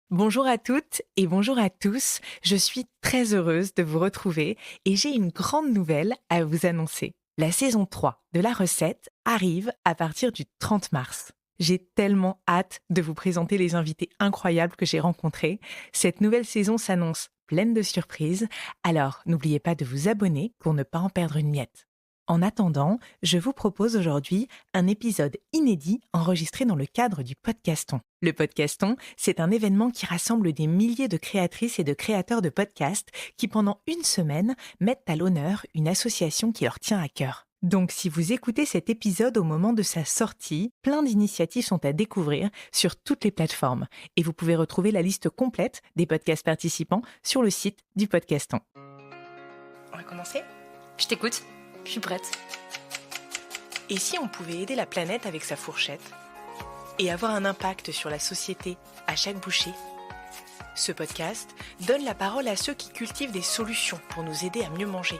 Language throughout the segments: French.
Bonjour à toutes et bonjour à tous. Je suis très heureuse de vous retrouver et j'ai une grande nouvelle à vous annoncer. La saison 3 de La Recette arrive à partir du 30 mars. J'ai tellement hâte de vous présenter les invités incroyables que j'ai rencontrés. Cette nouvelle saison s'annonce pleine de surprises, alors n'oubliez pas de vous abonner pour ne pas en perdre une miette. En attendant, je vous propose aujourd'hui un épisode inédit enregistré dans le cadre du Podcaston. Le Podcaston, c'est un événement qui rassemble des milliers de créatrices et de créateurs de podcasts qui, pendant une semaine, mettent à l'honneur une association qui leur tient à cœur. Donc, si vous écoutez cet épisode au moment de sa sortie, plein d'initiatives sont à découvrir sur toutes les plateformes. Et vous pouvez retrouver la liste complète des podcasts participants sur le site du Podcaston. On va commencer ? Je t'écoute, je suis prête. Et si on pouvait aider la planète avec sa fourchette et avoir un impact sur la société à chaque bouchée ? Ce podcast donne la parole à ceux qui cultivent des solutions pour nous aider à mieux manger.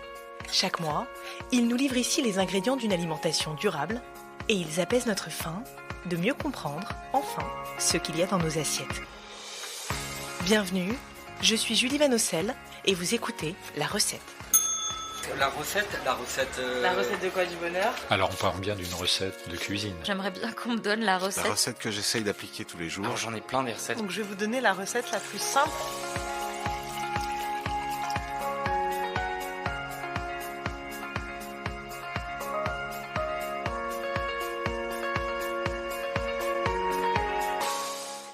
Chaque mois, ils nous livrent ici les ingrédients d'une alimentation durable et ils apaisent notre faim de mieux comprendre, enfin, ce qu'il y a dans nos assiettes. Bienvenue, je suis Julie Vanossel et vous écoutez La Recette. La recette La recette de quoi, du bonheur ? Alors on parle bien d'une recette de cuisine. J'aimerais bien qu'on me donne la recette. La recette que j'essaye d'appliquer tous les jours. Alors j'en ai plein des recettes. Donc je vais vous donner la recette la plus simple.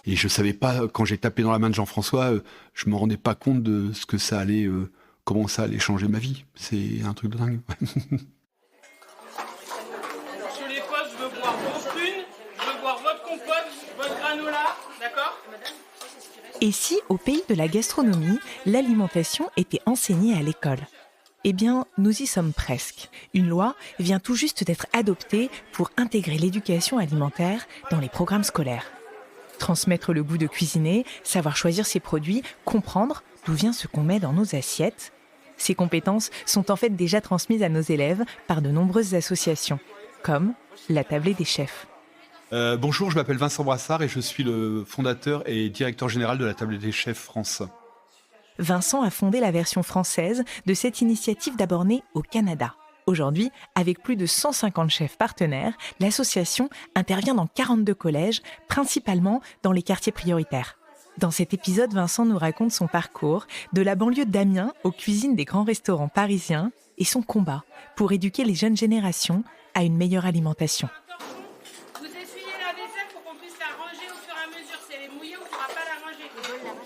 Et je savais pas, quand j'ai tapé dans la main de Jean-François, je me rendais pas compte de ce que ça allait, comment ça allait changer ma vie. C'est un truc de dingue. Sur les postes, je veux boire vos prunes, je veux boire votre compote, votre granola, d'accord ? Et si, au pays de la gastronomie, l'alimentation était enseignée à l'école ? Eh bien, nous y sommes presque. Une loi vient tout juste d'être adoptée pour intégrer l'éducation alimentaire dans les programmes scolaires. Transmettre le goût de cuisiner, savoir choisir ses produits, comprendre d'où vient ce qu'on met dans nos assiettes. Ces compétences sont en fait déjà transmises à nos élèves par de nombreuses associations, comme la Tablée des chefs. Bonjour, je m'appelle Vincent Brassard et je suis le fondateur et directeur général de la Tablée des chefs France. Vincent a fondé la version française de cette initiative d'abord née au Canada. Aujourd'hui, avec plus de 150 chefs partenaires, l'association intervient dans 42 collèges, principalement dans les quartiers prioritaires. Dans cet épisode, Vincent nous raconte son parcours, de la banlieue d'Amiens aux cuisines des grands restaurants parisiens et son combat pour éduquer les jeunes générations à une meilleure alimentation. Vous essuyez la vaisselle pour qu'on puisse la ranger au fur et à mesure. Si elle est mouillée, on ne pourra pas la ranger.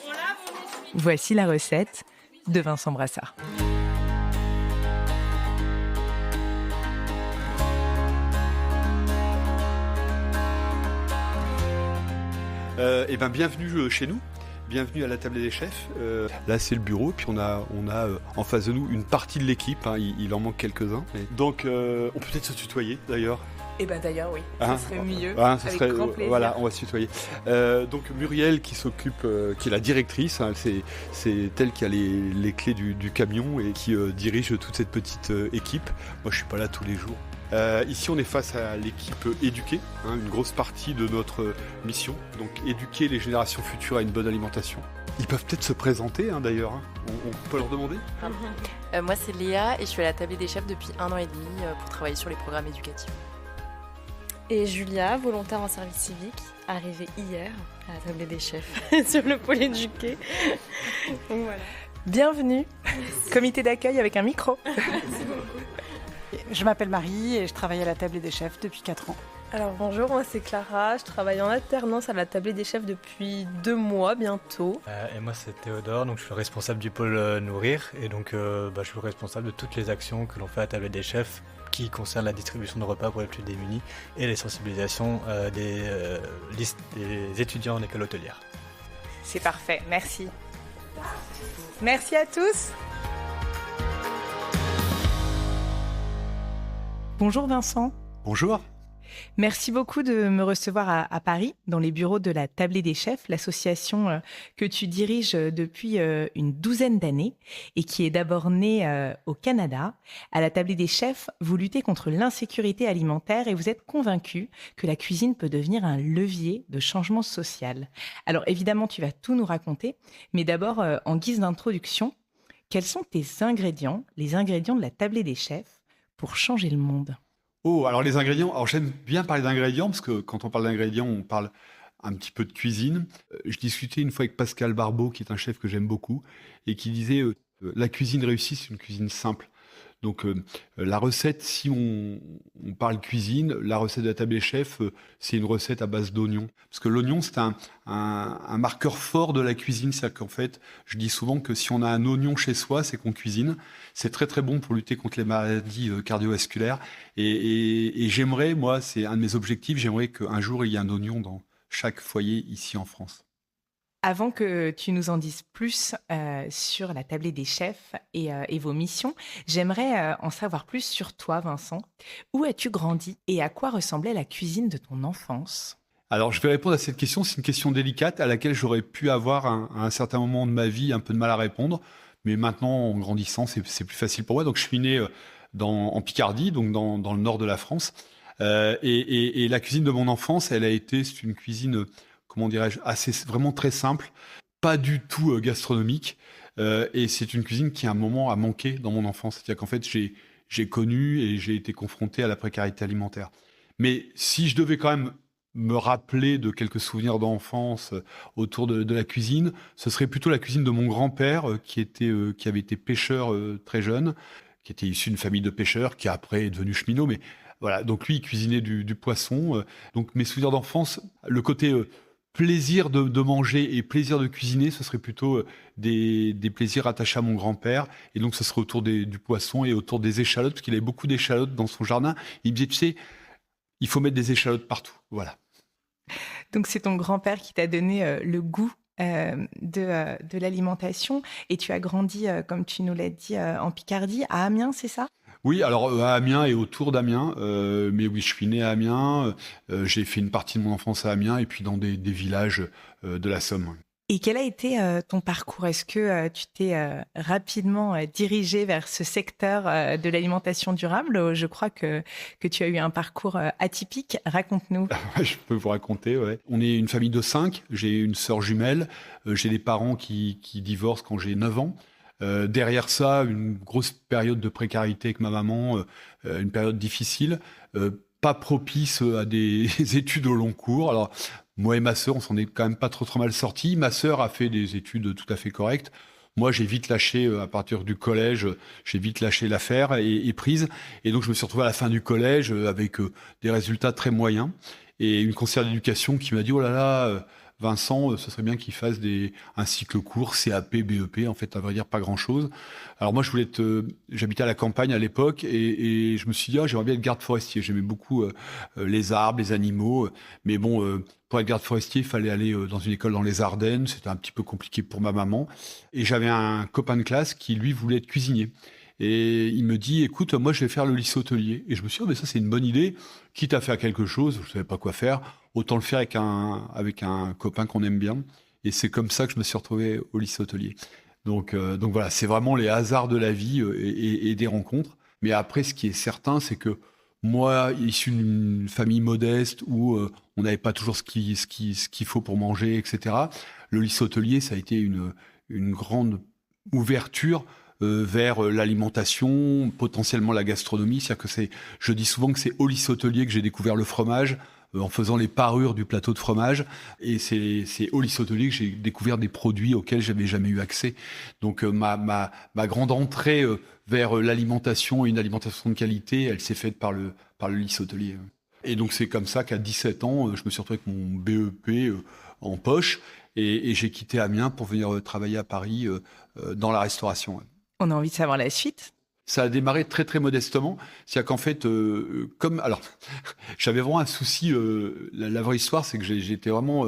On lave, on essuie. Voici la recette de Vincent Brassard. Bienvenue chez nous. Bienvenue à la Tablée des chefs. Là, c'est le bureau. Puis on a en face de nous une partie de l'équipe. Il en manque quelques-uns. Donc, on peut peut-être se tutoyer d'ailleurs. Eh bien d'ailleurs, oui, ce serait mieux, ça avec serait, grand plaisir. Voilà, on va se tutoyer. Donc Muriel qui s'occupe, qui est la directrice, c'est elle qui a les clés du camion et qui dirige toute cette petite équipe. Moi, je suis pas là tous les jours. Ici, on est face à l'équipe éduquée, une grosse partie de notre mission. Donc, éduquer les générations futures à une bonne alimentation. Ils peuvent peut-être se présenter, d'ailleurs. On peut leur demander. Moi, c'est Léa et je suis à la Tablée des chefs depuis 1 an et demi pour travailler sur les programmes éducatifs. Et Julia, volontaire en service civique, arrivée hier à la Tablée des chefs sur le pôle éduqué. Donc voilà. Bienvenue, comité d'accueil avec un micro. Je m'appelle Marie et je travaille à la Tablée des chefs depuis 4 ans. Alors bonjour, moi c'est Clara, je travaille en alternance à la Tablée des chefs depuis 2 mois bientôt. Et moi c'est Théodore, donc je suis le responsable du pôle nourrir et donc je suis le responsable de toutes les actions que l'on fait à la Tablée des chefs qui concernent la distribution de repas pour les plus démunis et les sensibilisations des étudiants en école hôtelière. C'est parfait, merci. Merci à tous. Bonjour Vincent. Bonjour. Merci beaucoup de me recevoir à Paris, dans les bureaux de la Tablée des Chefs, l'association que tu diriges depuis une douzaine d'années et qui est d'abord née au Canada. À la Tablée des Chefs, vous luttez contre l'insécurité alimentaire et vous êtes convaincu que la cuisine peut devenir un levier de changement social. Alors évidemment, tu vas tout nous raconter, mais d'abord, en guise d'introduction, quels sont tes ingrédients, les ingrédients de la Tablée des Chefs pour changer le monde ? Oh, alors les ingrédients. Alors j'aime bien parler d'ingrédients parce que quand on parle d'ingrédients, on parle un petit peu de cuisine. Je discutais une fois avec Pascal Barbeau, qui est un chef que j'aime beaucoup, et qui disait la cuisine réussie, c'est une cuisine simple. Donc la recette, si on parle cuisine, la recette de la Table des Chefs, c'est une recette à base d'oignons. Parce que l'oignon, c'est un marqueur fort de la cuisine. C'est-à-dire qu'en fait, je dis souvent que si on a un oignon chez soi, c'est qu'on cuisine. C'est très très bon pour lutter contre les maladies cardiovasculaires. Et j'aimerais, moi, c'est un de mes objectifs, j'aimerais qu'un jour, il y ait un oignon dans chaque foyer ici en France. Avant que tu nous en dises plus sur la Tablée des Chefs et vos missions, j'aimerais en savoir plus sur toi, Vincent. Où as-tu grandi et à quoi ressemblait la cuisine de ton enfance ? Alors, je vais répondre à cette question. C'est une question délicate à laquelle j'aurais pu avoir à un certain moment de ma vie un peu de mal à répondre. Mais maintenant, en grandissant, c'est plus facile pour moi. Donc, je suis né en Picardie, donc dans le nord de la France. Et la cuisine de mon enfance, c'est une cuisine... comment dirais-je, vraiment très simple, pas du tout gastronomique. Et c'est une cuisine qui, à un moment, a manqué dans mon enfance. C'est-à-dire qu'en fait, j'ai connu et j'ai été confronté à la précarité alimentaire. Mais si je devais quand même me rappeler de quelques souvenirs d'enfance autour de la cuisine, ce serait plutôt la cuisine de mon grand-père, qui avait été pêcheur très jeune, qui était issu d'une famille de pêcheurs, qui après est devenu cheminot. Mais voilà, donc lui, il cuisinait du poisson. Donc mes souvenirs d'enfance, le côté... plaisir de manger et plaisir de cuisiner, ce serait plutôt des plaisirs attachés à mon grand-père. Et donc, ce serait autour du poisson et autour des échalotes, parce qu'il avait beaucoup d'échalotes dans son jardin. Il me disait, tu sais, il faut mettre des échalotes partout. Voilà. Donc, c'est ton grand-père qui t'a donné le goût de l'alimentation. Et tu as grandi, comme tu nous l'as dit, en Picardie, à Amiens, c'est ça ? Oui, alors à Amiens et autour d'Amiens, mais oui, je suis né à Amiens, j'ai fait une partie de mon enfance à Amiens et puis dans des villages de la Somme. Et quel a été ton parcours ? Est-ce que tu t'es rapidement dirigé vers ce secteur de l'alimentation durable ? Je crois que tu as eu un parcours atypique. Raconte-nous. Je peux vous raconter, ouais. On est une famille de 5, j'ai une sœur jumelle, j'ai des parents qui divorcent quand j'ai 9 ans. Derrière ça, une grosse période de précarité avec ma maman, une période difficile, pas propice à des études au long cours. Alors, moi et ma sœur, on s'en est quand même pas trop mal sortis. Ma sœur a fait des études tout à fait correctes. Moi, j'ai vite lâché, à partir du collège, j'ai vite lâché l'affaire et prise. Et donc, je me suis retrouvé à la fin du collège avec des résultats très moyens. Et une conseillère d'éducation qui m'a dit, oh là là, Vincent, ce serait bien qu'il fasse un cycle court, CAP, BEP, en fait, à vrai dire, pas grand-chose. Alors moi, j'habitais à la campagne à l'époque et je me suis dit, j'aimerais bien être garde forestier. J'aimais beaucoup les arbres, les animaux. Mais bon, pour être garde forestier, il fallait aller dans une école dans les Ardennes. C'était un petit peu compliqué pour ma maman. Et j'avais un copain de classe qui, lui, voulait être cuisinier. Et il me dit, écoute, moi, je vais faire le lycée hôtelier. Et je me suis dit, mais ça, c'est une bonne idée. Quitte à faire quelque chose, je savais pas quoi faire. Autant le faire avec un copain qu'on aime bien. Et c'est comme ça que je me suis retrouvé au lycée hôtelier. Donc voilà, c'est vraiment les hasards de la vie et des rencontres. Mais après, ce qui est certain, c'est que moi, issu d'une famille modeste où on n'avait pas toujours ce qu'il faut pour manger, etc., le lycée hôtelier, ça a été une grande ouverture vers l'alimentation, potentiellement la gastronomie. C'est-à-dire que je dis souvent que c'est au lycée hôtelier que j'ai découvert le fromage, en faisant les parures du plateau de fromage. Et c'est au lycée hôtelier que j'ai découvert des produits auxquels j'avais jamais eu accès. Donc ma grande entrée vers l'alimentation et une alimentation de qualité, elle s'est faite par le lycée hôtelier. Et donc c'est comme ça qu'à 17 ans, je me suis retrouvé avec mon BEP en poche et j'ai quitté Amiens pour venir travailler à Paris dans la restauration. On a envie de savoir la suite. Ça a démarré très très modestement. C'est-à-dire qu'en fait, j'avais vraiment un souci. La vraie histoire, c'est que j'étais vraiment.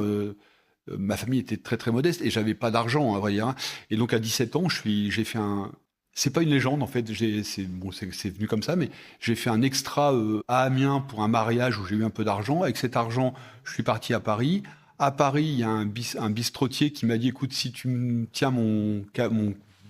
Ma famille était très très modeste et j'avais pas d'argent, à vrai dire. Et donc à 17 ans, j'ai fait C'est pas une légende en fait, c'est venu comme ça, mais j'ai fait un extra à Amiens pour un mariage où j'ai eu un peu d'argent. Avec cet argent, je suis parti à Paris. À Paris, il y a un bistrotier qui m'a dit, écoute, si tu me tiens mon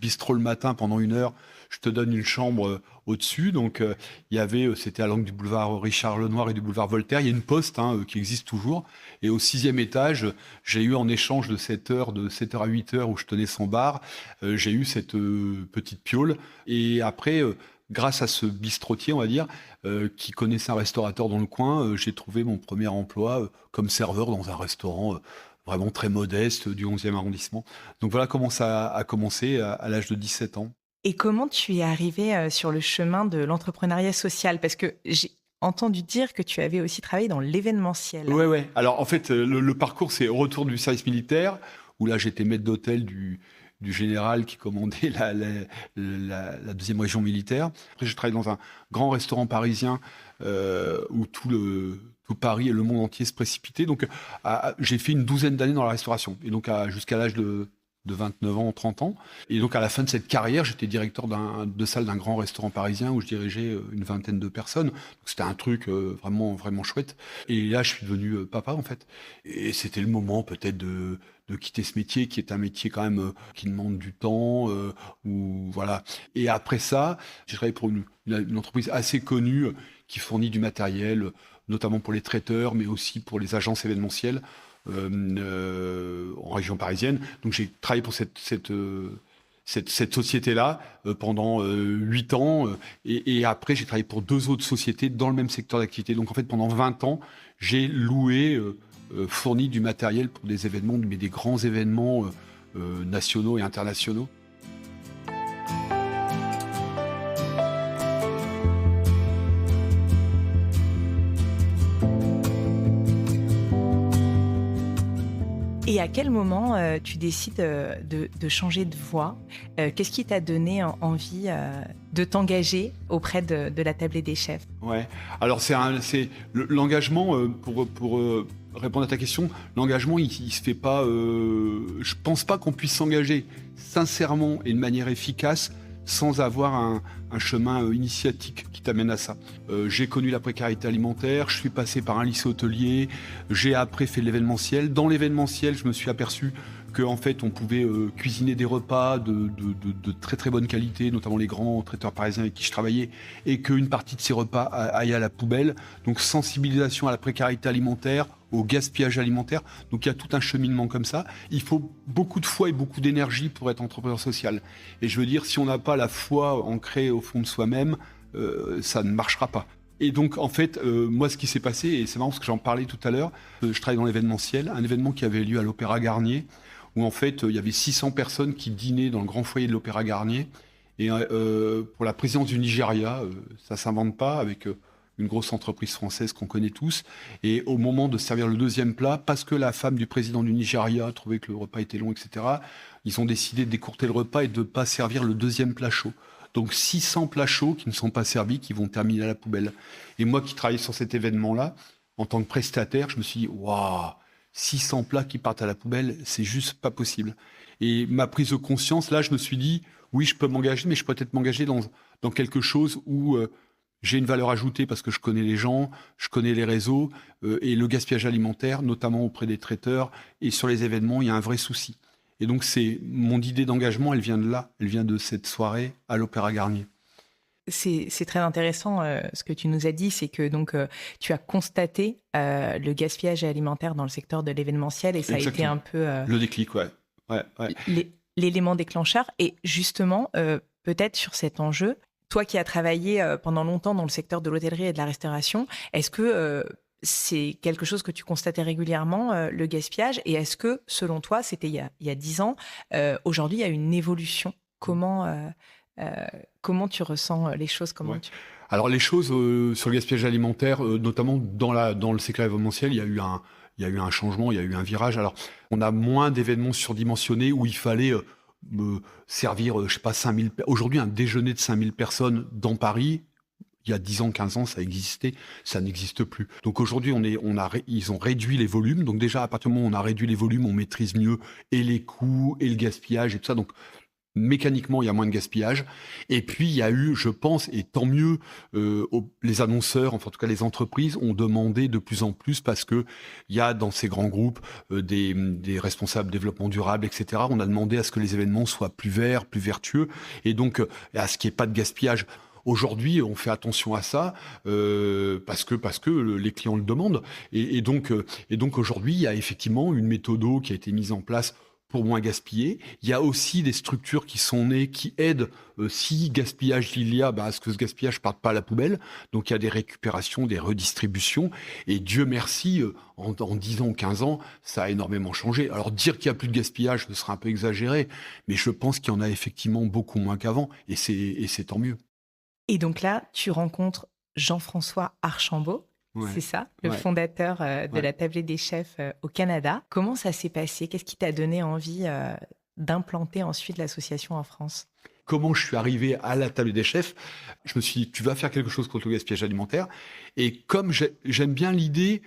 bistrot le matin pendant 1 heure, je te donne une chambre au-dessus. Donc il y avait, c'était à l'angle du boulevard Richard Lenoir et du boulevard Voltaire, il y a une poste qui existe toujours. Et au 6e étage, j'ai eu en échange de 7 heures à 8 heures où je tenais son bar, j'ai eu cette petite piole. Et après, grâce à ce bistrotier, on va dire, qui connaissait un restaurateur dans le coin, j'ai trouvé mon premier emploi comme serveur dans un restaurant vraiment très modeste du 11e arrondissement. Donc voilà comment ça a commencé à l'âge de 17 ans. Et comment tu es arrivé sur le chemin de l'entrepreneuriat social? Parce que j'ai entendu dire que tu avais aussi travaillé dans l'événementiel. Ouais. Alors en fait, le parcours, c'est au retour du service militaire, où là j'étais maître d'hôtel du général qui commandait la 2e région militaire. Après, j'ai travaillé dans un grand restaurant parisien où tout Paris et le monde entier se précipitaient. Donc j'ai fait une 12aine d'années dans la restauration. Et donc jusqu'à l'âge de 29 ans, 30 ans. Et donc, à la fin de cette carrière, j'étais directeur de salle d'un grand restaurant parisien où je dirigeais une 20aine de personnes. Donc, c'était un truc vraiment, vraiment chouette. Et là, je suis devenu papa, en fait. Et c'était le moment, peut-être, de quitter ce métier, qui est un métier quand même qui demande du temps. Voilà. Et après ça, j'ai travaillé pour une entreprise assez connue qui fournit du matériel, notamment pour les traiteurs, mais aussi pour les agences événementielles. En région parisienne. Donc j'ai travaillé pour cette société-là pendant 8 ans et après j'ai travaillé pour 2 autres sociétés dans le même secteur d'activité. Donc en fait pendant 20 ans j'ai loué, fourni du matériel pour des événements, mais des grands événements nationaux et internationaux. Et à quel moment tu décides de changer de voie? Qu'est-ce qui t'a donné envie de t'engager auprès de la Tablée des Chefs? Ouais. Alors c'est l'engagement pour répondre à ta question. L'engagement, il se fait pas. Je pense pas qu'on puisse s'engager sincèrement et de manière efficace sans avoir un chemin initiatique qui t'amène à ça. J'ai connu la précarité alimentaire, je suis passé par un lycée hôtelier, j'ai après fait de l'événementiel. Dans l'événementiel, je me suis aperçu qu'en fait, on pouvait cuisiner des repas de très très bonne qualité, notamment les grands traiteurs parisiens avec qui je travaillais, et qu'une partie de ces repas aille à la poubelle. Donc sensibilisation à la précarité alimentaire, au gaspillage alimentaire. Donc il y a tout un cheminement comme ça. Il faut beaucoup de foi et beaucoup d'énergie pour être entrepreneur social. Et je veux dire, si on n'a pas la foi ancrée au fond de soi-même, ça ne marchera pas. Et donc, en fait, moi, ce qui s'est passé, et c'est marrant parce que j'en parlais tout à l'heure, je travaille dans l'événementiel, un événement qui avait lieu à l'Opéra Garnier, où en fait, il y avait 600 personnes qui dînaient dans le grand foyer de l'Opéra Garnier. Et pour la présidence du Nigeria, ça ne s'invente pas, avec une grosse entreprise française qu'on connaît tous. Et au moment de servir le 2e plat, parce que la femme du président du Nigeria trouvait que le repas était long, etc., ils ont décidé de décourter le repas et de ne pas servir le 2e plat chaud. Donc 600 plats chauds qui ne sont pas servis, qui vont terminer à la poubelle. Et moi qui travaillais sur cet événement-là, en tant que prestataire, je me suis dit, waouh, 600 plats qui partent à la poubelle, c'est juste pas possible. Et ma prise de conscience, là, je me suis dit, oui, je peux m'engager, mais je peux peut-être m'engager dans quelque chose où j'ai une valeur ajoutée parce que je connais les gens, je connais les réseaux, et le gaspillage alimentaire, notamment auprès des traiteurs, et sur les événements, il y a un vrai souci. Et donc, mon idée d'engagement, elle vient de là, elle vient de cette soirée à l'Opéra Garnier. C'est très intéressant ce que tu nous as dit, c'est que donc tu as constaté le gaspillage alimentaire dans le secteur de l'événementiel et ça Exactement. a été un peu le déclic, ouais. l'élément déclencheur. Et justement, peut-être sur cet enjeu, toi qui as travaillé pendant longtemps dans le secteur de l'hôtellerie et de la restauration, est-ce que c'est quelque chose que tu constatais régulièrement, le gaspillage? Et est-ce que, selon toi, c'était il y a 10 ans, aujourd'hui il y a une évolution? Comment tu ressens les choses? Alors les choses sur le gaspillage alimentaire, notamment dans le secteur événementiel, il y a eu un changement, il y a eu un virage. Alors on a moins d'événements surdimensionnés où il fallait servir, je sais pas, 5000. Aujourd'hui, un déjeuner de 5000 personnes dans Paris, il y a 10 ans, 15 ans, ça existait, ça n'existe plus. Donc aujourd'hui, ils ont réduit les volumes. Donc déjà, à partir du moment où on a réduit les volumes, on maîtrise mieux et les coûts et le gaspillage et tout ça. Donc mécaniquement, il y a moins de gaspillage. Et puis, il y a eu, je pense, et tant mieux, les annonceurs, enfin, en tout cas les entreprises, ont demandé de plus en plus parce que il y a dans ces grands groupes des responsables développement durable, etc. On a demandé à ce que les événements soient plus verts, plus vertueux, et donc à ce qu'il n'y ait pas de gaspillage. Aujourd'hui, on fait attention à ça parce que les clients le demandent. Et donc aujourd'hui, il y a effectivement une méthode qui a été mise en place pour moins gaspiller. Il y a aussi des structures qui sont nées, qui aident, si gaspillage il y a, à ce que ce gaspillage ne parte pas à la poubelle. Donc il y a des récupérations, des redistributions. Et Dieu merci, en 10 ans ou 15 ans, ça a énormément changé. Alors dire qu'il n'y a plus de gaspillage, ce serait un peu exagéré, mais je pense qu'il y en a effectivement beaucoup moins qu'avant. Et c'est tant mieux. Et donc là, tu rencontres Jean-François Archambault. Ouais. C'est ça, le Ouais. fondateur de Ouais. la Tablée des chefs au Canada. Comment ça s'est passé? Qu'est-ce qui t'a donné envie d'implanter ensuite l'association en France? Comment je suis arrivé à la Tablée des chefs? Je me suis dit, tu vas faire quelque chose contre le gaspillage alimentaire. Et comme j'aime bien l'idée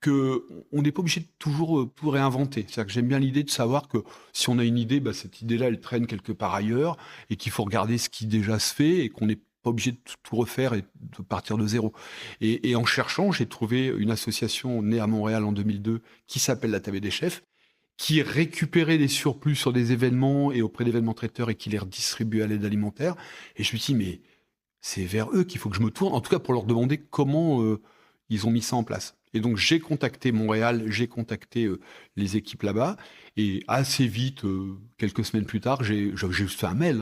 qu'on n'est pas obligé de toujours tout réinventer. C'est-à-dire que j'aime bien l'idée de savoir que si on a une idée, cette idée-là, elle traîne quelque part ailleurs et qu'il faut regarder ce qui déjà se fait et qu'on n'est pas obligé de tout refaire et de partir de zéro. Et en cherchant, j'ai trouvé une association née à Montréal en 2002 qui s'appelle la Tablée des chefs, qui récupérait des surplus sur des événements et auprès d'événements traiteurs et qui les redistribuait à l'aide alimentaire. Et je me suis dit, mais c'est vers eux qu'il faut que je me tourne, en tout cas pour leur demander comment ils ont mis ça en place. Et donc j'ai contacté Montréal, j'ai contacté les équipes là-bas, et assez vite, quelques semaines plus tard, j'ai juste fait un mail,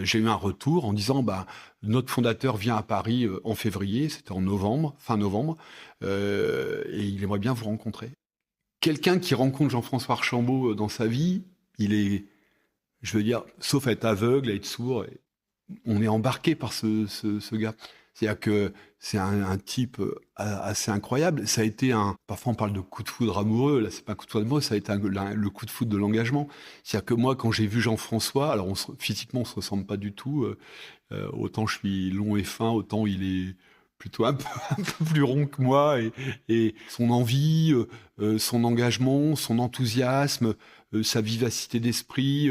j'ai eu un retour en disant notre fondateur vient à Paris en février, c'était en novembre, fin novembre, et il aimerait bien vous rencontrer. Quelqu'un qui rencontre Jean-François Archambault dans sa vie, il est, je veux dire, sauf à être aveugle, à être sourd, on est embarqué par ce gars. C'est-à-dire que c'est un type assez incroyable. Ça a été parfois on parle de coup de foudre amoureux, là c'est pas un coup de foudre amoureux, ça a été le coup de foudre de l'engagement. C'est-à-dire que moi, quand j'ai vu Jean-François, alors physiquement on se ressemble pas du tout, autant je suis long et fin, autant il est plutôt un peu plus rond que moi, et son envie, son engagement, son enthousiasme, sa vivacité d'esprit,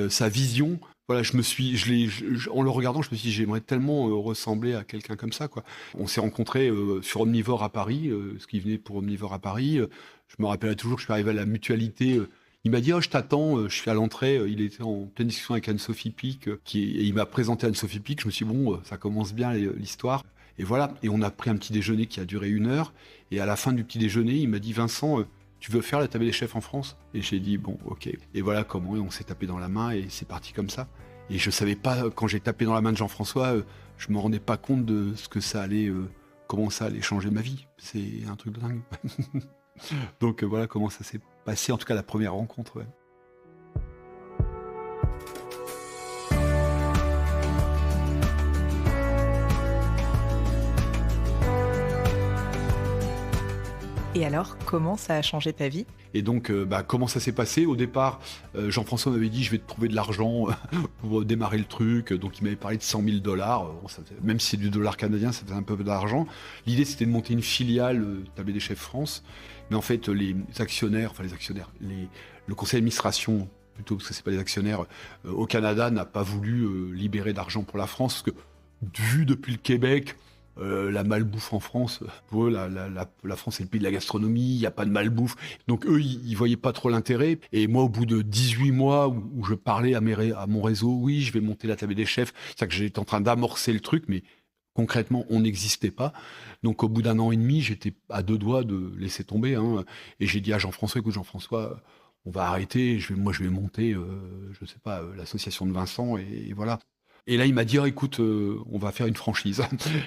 sa vision. Voilà, en le regardant, je me suis dit, j'aimerais tellement ressembler à quelqu'un comme ça, quoi. On s'est rencontrés sur Omnivore à Paris, ce qui venait pour Omnivore à Paris. Je me rappelle toujours que je suis arrivé à la Mutualité. Il m'a dit, je t'attends, je suis à l'entrée. Il était en pleine discussion avec Anne-Sophie Pic, et il m'a présenté Anne-Sophie Pic. Je me suis dit, bon, ça commence bien l'histoire. Et voilà, et on a pris un petit déjeuner qui a duré 1 heure. Et à la fin du petit déjeuner, il m'a dit, Vincent, tu veux faire la Tablée des chefs en France? Et j'ai dit, bon, ok. Et voilà comment, et on s'est tapé dans la main, et c'est parti comme ça. Et je savais pas, quand j'ai tapé dans la main de Jean-François, je me rendais pas compte de ce que ça allait, comment ça allait changer ma vie. C'est un truc de dingue. Donc voilà comment ça s'est passé, en tout cas la première rencontre. Ouais. Et alors, comment ça a changé ta vie? Et donc, comment ça s'est passé? Au départ, Jean-François m'avait dit, je vais te trouver de l'argent pour démarrer le truc. Donc, il m'avait parlé de $100 000. Bon, même si c'est du dollar canadien, ça fait un peu d'argent. L'idée, c'était de monter une filiale Tablée des chefs France. Mais en fait, le conseil d'administration, plutôt parce que c'est pas des actionnaires, au Canada, n'a pas voulu libérer d'argent pour la France. Parce que, vu depuis le Québec, la malbouffe en France, pour eux, la France c'est le pays de la gastronomie, il n'y a pas de malbouffe. Donc eux, ils voyaient pas trop l'intérêt. Et moi, au bout de 18 mois où je parlais à mon réseau, oui, je vais monter la Tablée des chefs, c'est-à-dire que j'étais en train d'amorcer le truc, mais concrètement, on n'existait pas. Donc au bout d'1 an et demi, j'étais à 2 doigts de laisser tomber. Et j'ai dit à Jean-François, écoute Jean-François, on va arrêter, je vais monter, je sais pas, l'association de Vincent, et voilà. Et là, il m'a dit, écoute, on va faire une franchise.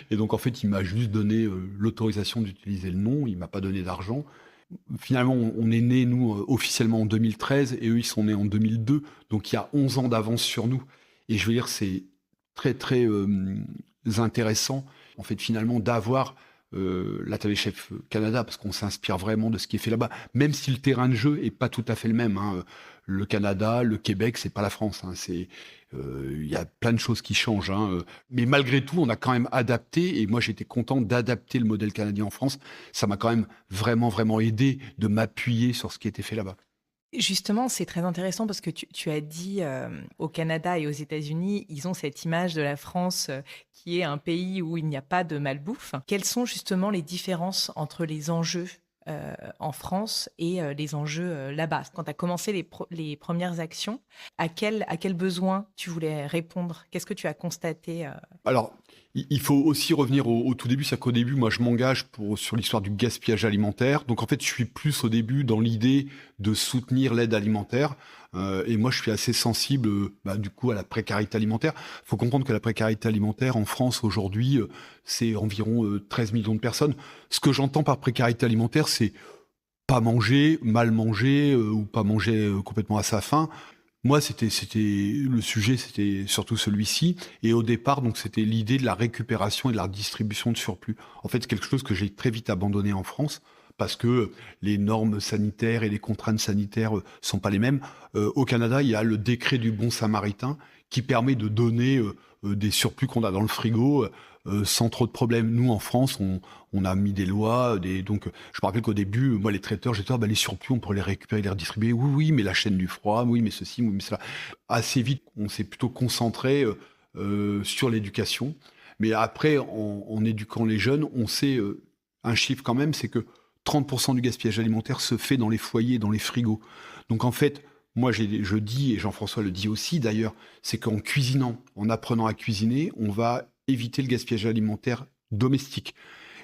Et donc, en fait, il m'a juste donné l'autorisation d'utiliser le nom. Il m'a pas donné d'argent. Finalement, on est nés, nous, officiellement en 2013, et eux, ils sont nés en 2002. Donc, il y a 11 ans d'avance sur nous. Et je veux dire, c'est très, très intéressant, en fait, finalement, d'avoir la Tablée des chefs Canada, parce qu'on s'inspire vraiment de ce qui est fait là-bas. Même si le terrain de jeu est pas tout à fait le même. Le Canada, le Québec, c'est pas la France. Il y a plein de choses qui changent. Mais malgré tout, on a quand même adapté. Et moi, j'étais content d'adapter le modèle canadien en France. Ça m'a quand même vraiment, vraiment aidé de m'appuyer sur ce qui était fait là-bas. Justement, c'est très intéressant parce que tu as dit au Canada et aux États-Unis, ils ont cette image de la France qui est un pays où il n'y a pas de malbouffe. Quelles sont justement les différences entre les enjeux en France et les enjeux là-bas? Quand tu as commencé les premières actions, à quel besoin tu voulais répondre? Qu'est-ce que tu as constaté Alors, il faut aussi revenir au tout début. C'est-à-dire qu'au début, moi, je m'engage sur l'histoire du gaspillage alimentaire. Donc, en fait, je suis plus au début dans l'idée de soutenir l'aide alimentaire. Et moi, je suis assez sensible, du coup, à la précarité alimentaire. Il faut comprendre que la précarité alimentaire en France, aujourd'hui, c'est environ 13 millions de personnes. Ce que j'entends par précarité alimentaire, c'est pas manger, mal manger, ou pas manger complètement à sa faim. Moi, le sujet, c'était surtout celui-ci. Et au départ, donc, c'était l'idée de la récupération et de la distribution de surplus. En fait, c'est quelque chose que j'ai très vite abandonné en France parce que les normes sanitaires et les contraintes sanitaires sont pas les mêmes. Au Canada, il y a le décret du bon samaritain qui permet de donner des surplus qu'on a dans le frigo sans trop de problèmes. Nous, en France, on a mis des lois. Donc, je me rappelle qu'au début, moi, les traiteurs, j'étais les surplus, on pourrait les récupérer, les redistribuer. Oui, mais la chaîne du froid, oui, mais ceci, oui, mais cela. Assez vite, on s'est plutôt concentré sur l'éducation. Mais après, en éduquant les jeunes, on sait un chiffre quand même, c'est que 30% du gaspillage alimentaire se fait dans les foyers, dans les frigos. Donc, en fait, moi, je dis, et Jean-François le dit aussi d'ailleurs, c'est qu'en cuisinant, en apprenant à cuisiner, on va éviter le gaspillage alimentaire domestique.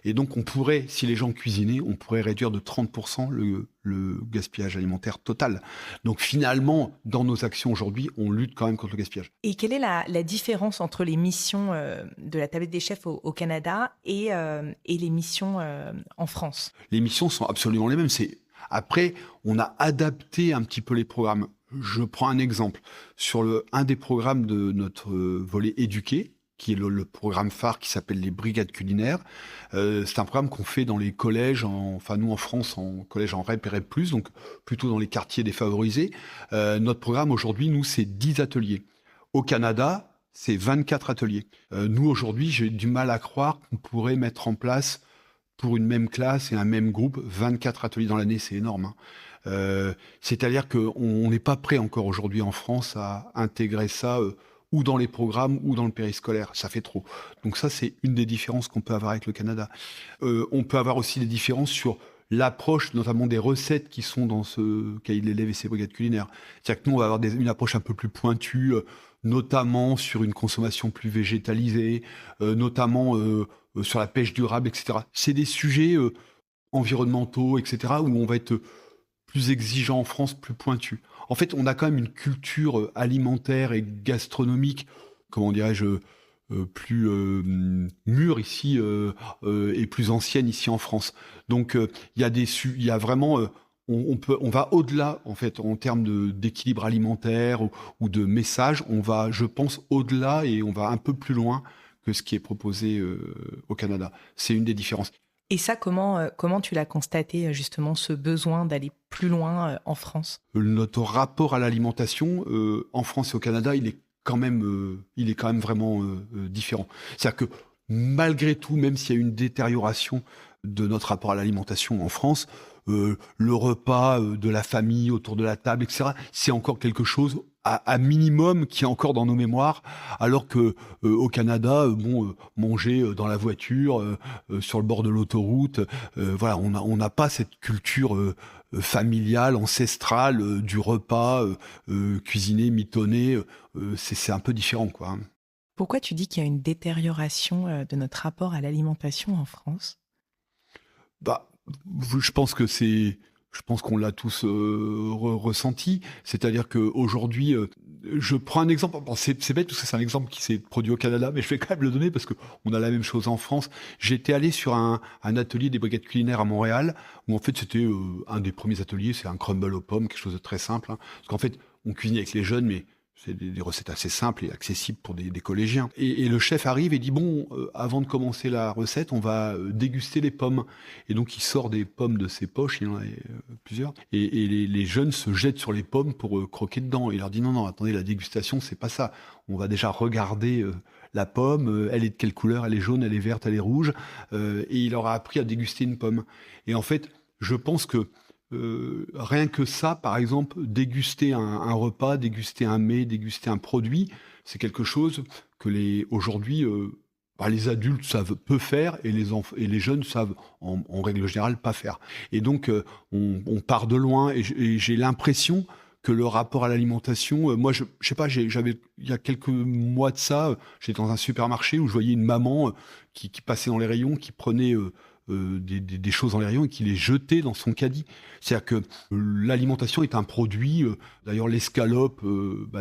Et donc, on pourrait, si les gens cuisinaient, on pourrait réduire de 30% le gaspillage alimentaire total. Donc, finalement, dans nos actions aujourd'hui, on lutte quand même contre le gaspillage. Et quelle est la différence entre les missions de la tablette des chefs au Canada et les missions en France? Les missions sont absolument les mêmes. Après, on a adapté un petit peu les programmes. Je prends un exemple. Sur un des programmes de notre volet éduqué, qui est le programme phare qui s'appelle les brigades culinaires. C'est un programme qu'on fait dans les collèges, nous en France, en collège en REP et REP+, donc plutôt dans les quartiers défavorisés. Notre programme aujourd'hui, nous, c'est 10 ateliers. Au Canada, c'est 24 ateliers. Nous, aujourd'hui, j'ai du mal à croire qu'on pourrait mettre en place, pour une même classe et un même groupe, 24 ateliers dans l'année, c'est énorme. C'est-à-dire qu'on n'est pas prêt encore aujourd'hui en France à intégrer ça ou dans les programmes, ou dans le périscolaire. Ça fait trop. Donc ça, c'est une des différences qu'on peut avoir avec le Canada. On peut avoir aussi des différences sur l'approche, notamment des recettes qui sont dans ce cahier de l'élève et ses brigades culinaires. C'est-à-dire que nous, on va avoir une approche un peu plus pointue, notamment sur une consommation plus végétalisée, notamment sur la pêche durable, etc. C'est des sujets environnementaux, etc., où on va être plus exigeant en France, plus pointu. En fait, on a quand même une culture alimentaire et gastronomique, comment dirais-je, plus mûre ici et plus ancienne ici en France. Donc, il y a vraiment, on va au-delà en fait en termes d'équilibre alimentaire ou de message. On va, je pense, au-delà et on va un peu plus loin que ce qui est proposé au Canada. C'est une des différences. Et ça, comment tu l'as constaté, justement, ce besoin d'aller plus loin en France? Notre rapport à l'alimentation, en France et au Canada, il est quand même vraiment différent. C'est-à-dire que malgré tout, même s'il y a une détérioration de notre rapport à l'alimentation en France, le repas de la famille autour de la table, etc., c'est encore quelque chose à minimum qui est encore dans nos mémoires, alors que au Canada, manger dans la voiture, sur le bord de l'autoroute, voilà, on n'a pas cette culture familiale, ancestrale du repas cuisiné, mitonné. C'est un peu différent, quoi. Pourquoi tu dis qu'il y a une détérioration de notre rapport à l'alimentation en France? Je pense qu'on l'a tous ressenti. C'est-à-dire qu'aujourd'hui, je prends un exemple. Bon, c'est bête parce que c'est un exemple qui s'est produit au Canada, mais je vais quand même le donner parce qu'on a la même chose en France. J'étais allé sur un atelier des brigades culinaires à Montréal, où en fait c'était un des premiers ateliers, c'est un crumble aux pommes, quelque chose de très simple. Parce qu'en fait, on cuisine avec les jeunes, mais c'est des recettes assez simples et accessibles pour des collégiens. Et le chef arrive et dit, avant de commencer la recette, on va déguster les pommes. Et donc, il sort des pommes de ses poches, il en a plusieurs. Et les jeunes se jettent sur les pommes pour croquer dedans. Et il leur dit, non, attendez, la dégustation, c'est pas ça. On va déjà regarder la pomme, elle est de quelle couleur, elle est jaune, elle est verte, elle est rouge. Et il leur a appris à déguster une pomme. Et en fait, je pense que rien que ça, par exemple, déguster un repas, déguster un mets, déguster un produit, c'est quelque chose que aujourd'hui, les adultes savent peu faire et les jeunes savent, en règle générale, pas faire. Et donc, on part de loin et j'ai l'impression que le rapport à l'alimentation, moi, je sais pas, il y a quelques mois de ça, j'étais dans un supermarché où je voyais une maman qui passait dans les rayons, qui prenait des choses dans les rayons et qui les jetait dans son caddie. C'est-à-dire que l'alimentation est un produit, d'ailleurs l'escalope,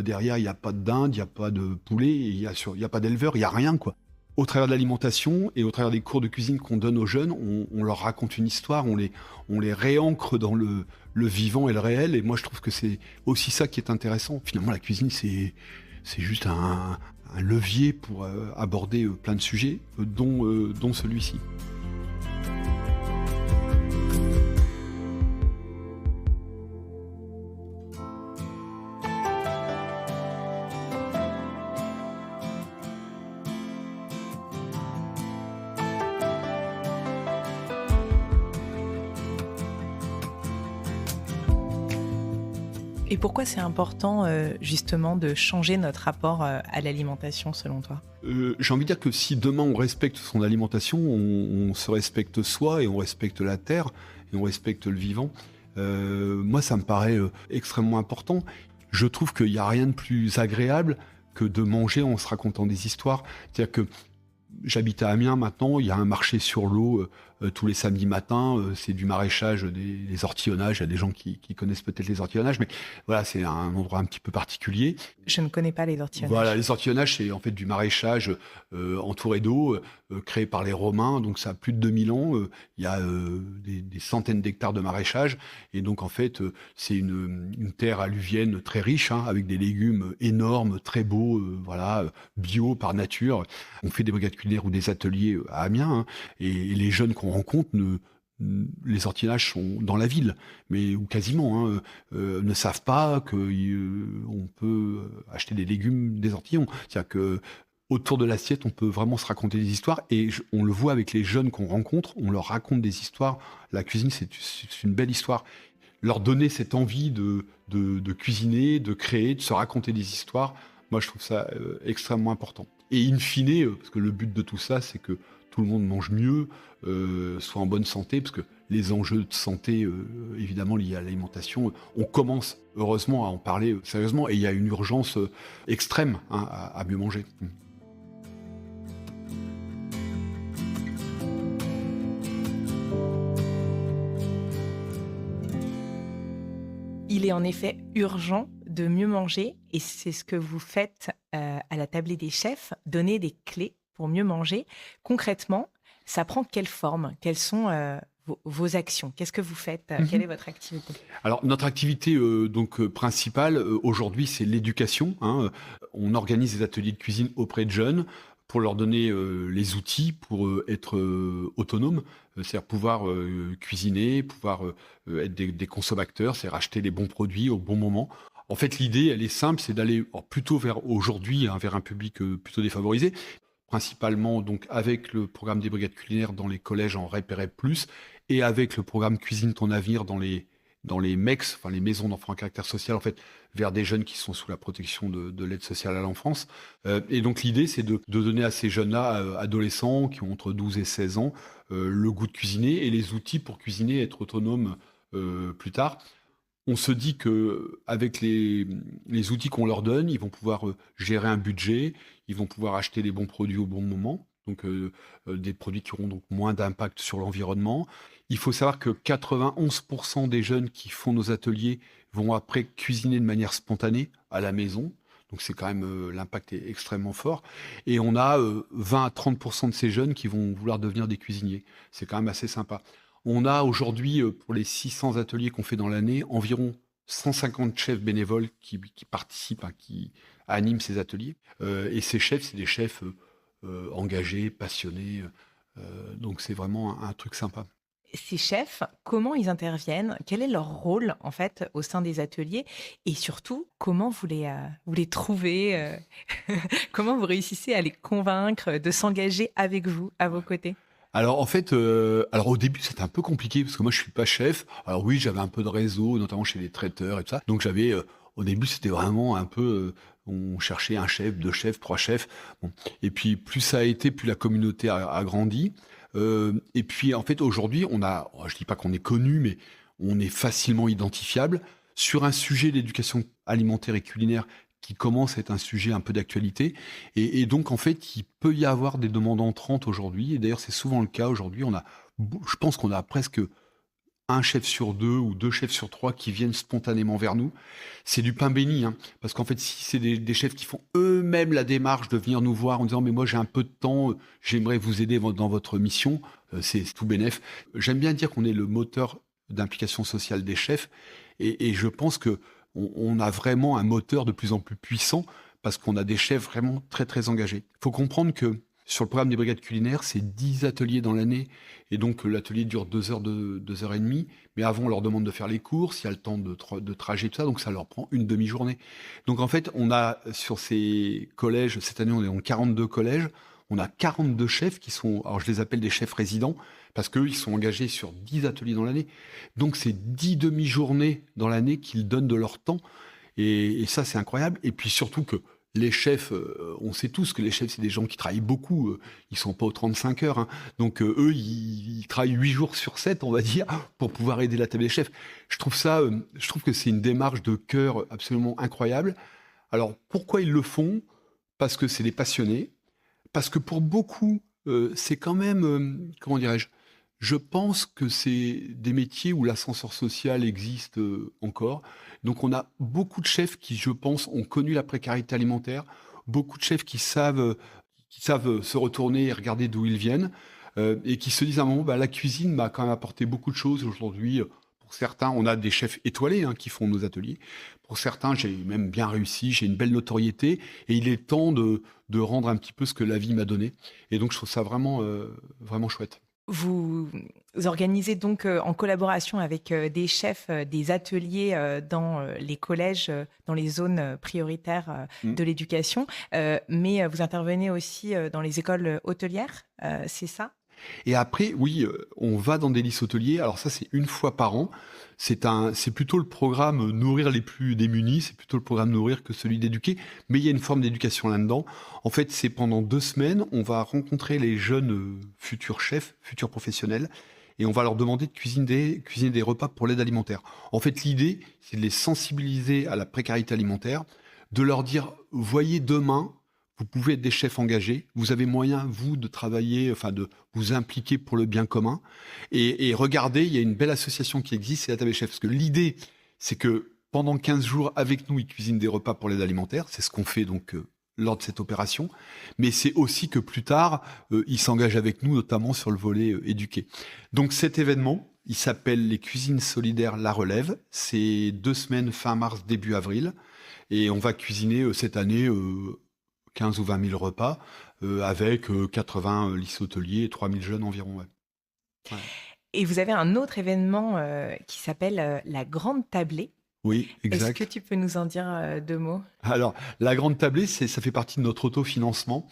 derrière il n'y a pas de dinde, il n'y a pas de poulet, il n'y a pas d'éleveur, il n'y a rien, quoi. Au travers de l'alimentation et au travers des cours de cuisine qu'on donne aux jeunes, on leur raconte une histoire, on les réancre dans le vivant et le réel. Et moi, je trouve que c'est aussi ça qui est intéressant. Finalement, la cuisine, c'est juste un levier pour aborder plein de sujets, dont celui-ci. Et pourquoi c'est important justement de changer notre rapport à l'alimentation selon toi ? J'ai envie de dire que si demain on respecte son alimentation, on se respecte soi et on respecte la terre et on respecte le vivant. Moi, ça me paraît extrêmement important. Je trouve qu'il n'y a rien de plus agréable que de manger en se racontant des histoires. C'est-à-dire que j'habite à Amiens maintenant, il y a un marché sur l'eau tous les samedis matins, c'est du maraîchage, des ortillonnages, il y a des gens qui connaissent peut-être les ortillonnages, mais voilà, c'est un endroit un petit peu particulier. Je ne connais pas les ortillonnages. Voilà, les ortillonnages, c'est en fait du maraîchage entouré d'eau, créé par les Romains, donc ça a plus de 2000 ans, il y a des centaines d'hectares de maraîchage, et donc en fait, c'est une terre alluvienne très riche, avec des légumes énormes, très beaux, bio par nature. On fait des brigades culinaires ou des ateliers à Amiens, et les jeunes qu'on rencontre les ortillonnages sont dans la ville, mais ou quasiment, ne savent pas qu'on peut acheter des légumes des ortillons. C'est-à-dire que autour de l'assiette, on peut vraiment se raconter des histoires, et on le voit avec les jeunes qu'on rencontre, on leur raconte des histoires. La cuisine, c'est une belle histoire. Leur donner cette envie de cuisiner, de créer, de se raconter des histoires, moi je trouve ça extrêmement important. Et in fine, parce que le but de tout ça, c'est que tout le monde mange mieux, soit en bonne santé, parce que les enjeux de santé, évidemment liés à l'alimentation, on commence heureusement à en parler sérieusement, et il y a une urgence extrême à mieux manger. Il est en effet urgent de mieux manger, et c'est ce que vous faites à la tablée des chefs, donner des clés pour mieux manger. Concrètement, ça prend quelle forme ? Quelles sont vos actions ? Qu'est-ce que vous faites ? Quelle est votre activité ? Alors, notre activité principale, aujourd'hui, c'est l'éducation. On organise des ateliers de cuisine auprès de jeunes pour leur donner les outils pour être autonomes, c'est-à-dire pouvoir cuisiner, pouvoir être des consommateurs, c'est-à-dire acheter les bons produits au bon moment. En fait, l'idée, elle est simple, c'est d'aller plutôt vers un public plutôt défavorisé, principalement donc avec le programme des brigades culinaires dans les collèges en REP et REP+, et avec le programme Cuisine ton avenir dans les MEX, les maisons d'enfants à caractère social, en fait, vers des jeunes qui sont sous la protection de l'aide sociale à l'enfance. Et donc l'idée, c'est de donner à ces jeunes-là, adolescents, qui ont entre 12 et 16 ans, le goût de cuisiner et les outils pour cuisiner et être autonomes plus tard. On se dit qu'avec les outils qu'on leur donne, ils vont pouvoir gérer un budget, ils vont pouvoir acheter les bons produits au bon moment, donc des produits qui auront donc moins d'impact sur l'environnement. Il faut savoir que 91% des jeunes qui font nos ateliers vont après cuisiner de manière spontanée à la maison. Donc c'est quand même, l'impact est extrêmement fort. Et on a 20 à 30% de ces jeunes qui vont vouloir devenir des cuisiniers. C'est quand même assez sympa. On a aujourd'hui, pour les 600 ateliers qu'on fait dans l'année, environ 150 chefs bénévoles qui participent, qui animent ces ateliers. Et ces chefs, c'est des chefs engagés, passionnés. Donc c'est vraiment un truc sympa. Ces chefs, comment ils interviennent ? Quel est leur rôle en fait au sein des ateliers ? Et surtout, comment vous les trouvez ? Comment vous réussissez à les convaincre de s'engager avec vous, à vos côtés ? Alors en fait, alors au début c'était un peu compliqué parce que moi je suis pas chef. Alors oui, j'avais un peu de réseau, notamment chez les traiteurs et tout ça. Donc j'avais, au début c'était vraiment un peu, on cherchait un chef, 2 chefs, 3 chefs. Bon. Et puis plus ça a été, plus la communauté a grandi. Et puis en fait aujourd'hui, je dis pas qu'on est connu, mais on est facilement identifiable sur un sujet d'éducation alimentaire et culinaire qui commence à être un sujet un peu d'actualité. Et donc, en fait, il peut y avoir des demandes entrantes aujourd'hui. Et d'ailleurs, c'est souvent le cas aujourd'hui. Je pense qu'on a presque un chef sur 2 ou 2 chefs sur 3 qui viennent spontanément vers nous. C'est du pain béni, hein, parce qu'en fait, si c'est des chefs qui font eux-mêmes la démarche de venir nous voir en disant « mais moi j'ai un peu de temps, j'aimerais vous aider dans votre mission », c'est tout bénef. J'aime bien dire qu'on est le moteur d'implication sociale des chefs, et je pense que on a vraiment un moteur de plus en plus puissant parce qu'on a des chefs vraiment très très engagés. Il faut comprendre que sur le programme des brigades culinaires, c'est 10 ateliers dans l'année, et donc l'atelier dure 2 heures, 2 heures et demie, mais avant on leur demande de faire les courses, il y a le temps de trajet, tout ça, donc ça leur prend une demi-journée. Donc en fait, on a sur ces collèges, cette année on est en 42 collèges, on a 42 chefs qui sont, alors je les appelle des chefs résidents, parce qu'eux, ils sont engagés sur 10 ateliers dans l'année. Donc, c'est 10 demi-journées dans l'année qu'ils donnent de leur temps. Et ça, c'est incroyable. Et puis surtout que les chefs, on sait tous que les chefs, c'est des gens qui travaillent beaucoup. Ils sont pas aux 35 heures. Hein. Donc, eux, ils travaillent 8 jours sur 7, on va dire, pour pouvoir aider la table des chefs. Je trouve que c'est une démarche de cœur absolument incroyable. Alors, pourquoi ils le font ? Parce que c'est des passionnés. Parce que pour beaucoup, c'est quand même, comment dirais-je ? Je pense que c'est des métiers où l'ascenseur social existe encore. Donc on a beaucoup de chefs qui, je pense, ont connu la précarité alimentaire, beaucoup de chefs qui savent se retourner et regarder d'où ils viennent, et qui se disent à un moment, la cuisine m'a quand même apporté beaucoup de choses aujourd'hui. Pour certains, on a des chefs étoilés qui font nos ateliers. Pour certains, j'ai même bien réussi, j'ai une belle notoriété, et il est temps de rendre un petit peu ce que la vie m'a donné. Et donc je trouve ça vraiment, vraiment chouette. Vous organisez donc en collaboration avec des chefs des ateliers dans les collèges, dans les zones prioritaires de l'éducation, mais vous intervenez aussi dans les écoles hôtelières, c'est ça ? Et après, oui, on va dans des lycées hôteliers. Alors ça, c'est une fois par an. C'est plutôt le programme Nourrir les plus démunis. C'est plutôt le programme Nourrir que celui d'éduquer. Mais il y a une forme d'éducation là-dedans. En fait, c'est pendant 2 semaines, on va rencontrer les jeunes futurs chefs, futurs professionnels, et on va leur demander de cuisiner des repas pour l'aide alimentaire. En fait, l'idée, c'est de les sensibiliser à la précarité alimentaire, de leur dire, voyez, demain, vous pouvez être des chefs engagés, vous avez moyen, vous, de travailler, enfin de vous impliquer pour le bien commun. Et regardez, il y a une belle association qui existe, c'est la table des chefs. Parce que l'idée, c'est que pendant 15 jours, avec nous, ils cuisinent des repas pour l'aide alimentaire. C'est ce qu'on fait donc lors de cette opération. Mais c'est aussi que plus tard, ils s'engagent avec nous, notamment sur le volet éduqué. Donc cet événement, il s'appelle les Cuisines solidaires La Relève. C'est 2 semaines, fin mars, début avril. Et on va cuisiner cette année 15 ou 20 000 repas avec 80 lycées hôteliers et 3 000 jeunes environ. Ouais. Ouais. Et vous avez un autre événement qui s'appelle la Grande Tablée. Oui, exact. Est-ce que tu peux nous en dire 2 mots ? Alors, la Grande Tablée, ça fait partie de notre autofinancement.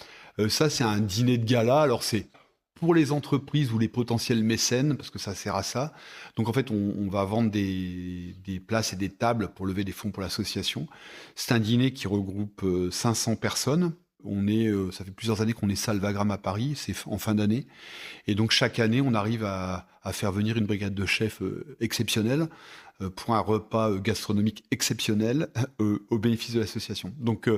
Ça, c'est un dîner de gala. Alors, c'est pour les entreprises ou les potentiels mécènes, parce que ça sert à ça. Donc, en fait, on va vendre des places et des tables pour lever des fonds pour l'association. C'est un dîner qui regroupe 500 personnes. Ça fait plusieurs années qu'on est Salvagram à Paris, c'est en fin d'année. Et donc, chaque année, on arrive à faire venir une brigade de chefs exceptionnelle pour un repas gastronomique exceptionnel au bénéfice de l'association. Donc,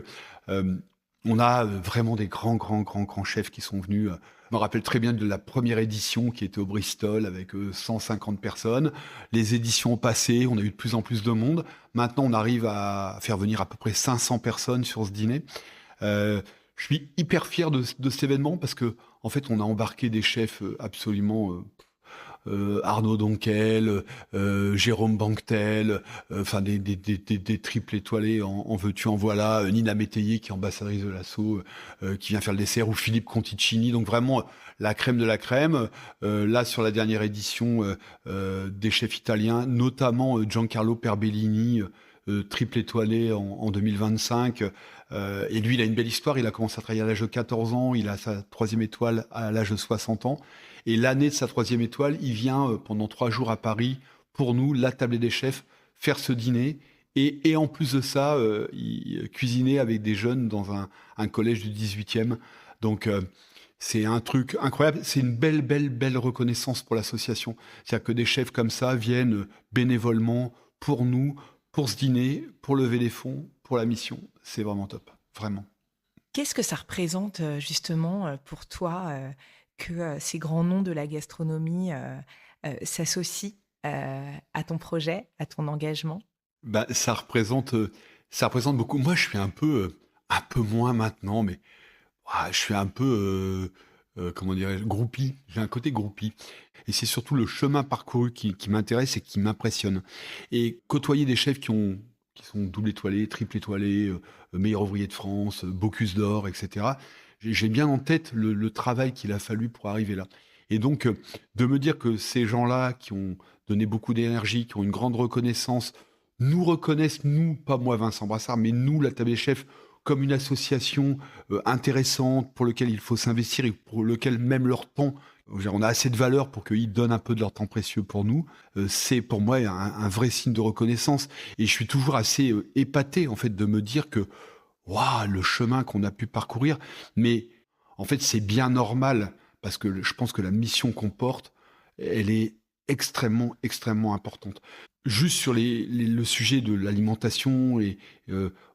on a vraiment des grands chefs qui sont venus. Je me rappelle très bien de la première édition qui était au Bristol avec 150 personnes. Les éditions passées, on a eu de plus en plus de monde. Maintenant, on arrive à faire venir à peu près 500 personnes sur ce dîner. Je suis hyper fier de cet événement parce que, en fait, on a embarqué des chefs absolument Arnaud Donquel, Jérôme Banquetel, enfin des triples étoilés en veux-tu en voilà, Nina Métayer qui est ambassadrice de l'Asso, qui vient faire le dessert, ou Philippe Conticini, donc vraiment la crème de la crème. Là, sur la dernière édition, des chefs italiens, notamment Giancarlo Perbellini, triple étoilé en 2025. Et lui, il a une belle histoire. Il a commencé à travailler à l'âge de 14 ans. Il a sa 3e étoile à l'âge de 60 ans. Et l'année de sa 3e étoile, il vient pendant 3 jours à Paris, pour nous, la table des chefs, faire ce dîner. Et en plus de ça, il cuisinait avec des jeunes dans un collège du 18e. Donc, c'est un truc incroyable. C'est une belle reconnaissance pour l'association. C'est-à-dire que des chefs comme ça viennent bénévolement pour nous, pour ce dîner, pour lever des fonds, pour la mission. C'est vraiment top, vraiment. Qu'est-ce que ça représente justement pour toi que ces grands noms de la gastronomie s'associent à ton projet, à ton engagement ? Ça représente beaucoup. Moi, je suis un peu moins maintenant, mais je suis un peu, comment dirais-je, groupie. J'ai un côté groupie. Et c'est surtout le chemin parcouru qui m'intéresse et qui m'impressionne. Et côtoyer des chefs qui sont double étoilés, triple étoilés, meilleur ouvrier de France, Bocuse d'or, etc. J'ai bien en tête le travail qu'il a fallu pour arriver là. Et donc, de me dire que ces gens-là qui ont donné beaucoup d'énergie, qui ont une grande reconnaissance, nous reconnaissent, nous, pas moi Vincent Brassard, mais nous, la table des chefs, comme une association intéressante pour laquelle il faut s'investir et pour laquelle même leur temps, on a assez de valeur pour qu'ils donnent un peu de leur temps précieux pour nous. C'est pour moi un vrai signe de reconnaissance. Et je suis toujours assez épaté en fait de me dire que le chemin qu'on a pu parcourir, mais en fait c'est bien normal parce que je pense que la mission qu'on porte, elle est extrêmement importante. Juste sur le sujet de l'alimentation,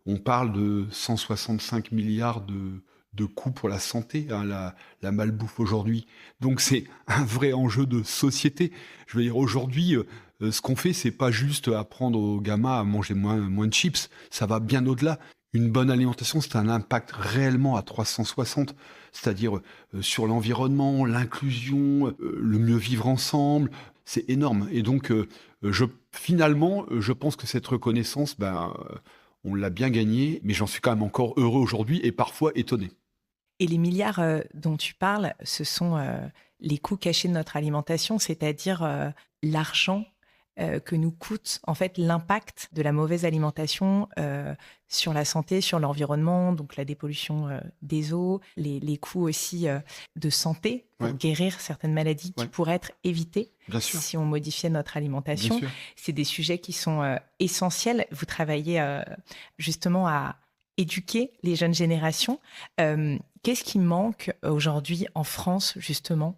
on parle de 165 milliards de coûts pour la santé, la malbouffe aujourd'hui. Donc c'est un vrai enjeu de société. Je veux dire, aujourd'hui, ce qu'on fait, c'est pas juste apprendre aux gamins à manger moins de chips, ça va bien au-delà. Une bonne alimentation, c'est un impact réellement à 360, c'est-à-dire sur l'environnement, l'inclusion, le mieux vivre ensemble. C'est énorme. Et donc, finalement, je pense que cette reconnaissance, on l'a bien gagnée, mais j'en suis quand même encore heureux aujourd'hui et parfois étonné. Et les milliards dont tu parles, ce sont les coûts cachés de notre alimentation, c'est-à-dire l'argent que nous coûte en fait l'impact de la mauvaise alimentation sur la santé, sur l'environnement, donc la dépollution des eaux, les coûts aussi de santé pour guérir certaines maladies qui pourraient être évitées si on modifiait notre alimentation. C'est des sujets qui sont essentiels. Vous travaillez justement à éduquer les jeunes générations. Qu'est-ce qui manque aujourd'hui en France justement